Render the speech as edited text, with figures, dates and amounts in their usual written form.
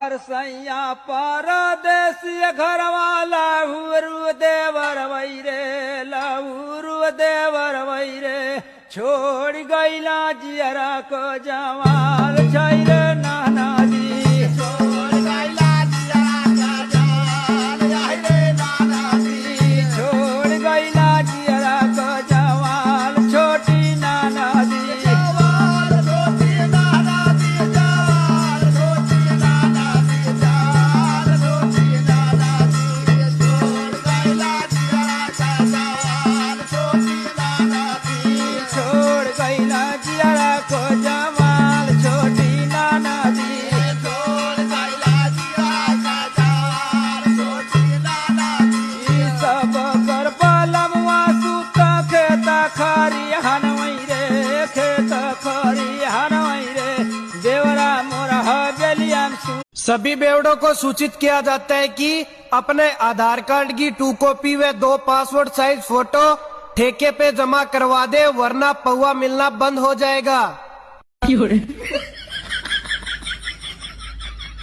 सैया परदेसी घरवाला हुरु देवर वैरे लहुरु देवर वैरे छोड़ गईला जियरा को जवाल छैरे नाना जी छोड़ गईला जियरा को जवाल छैरे नाना जी छोड़ गईला जियरा को जवाल छोटी नाना जी सभी बेवड़ों को सूचित किया जाता है कि अपने आधार कार्ड की 2 कॉपी व 2 पासपोर्ट साइज फोटो ठेके पे जमा करवा दे, वरना पौवा मिलना बंद हो जाएगा।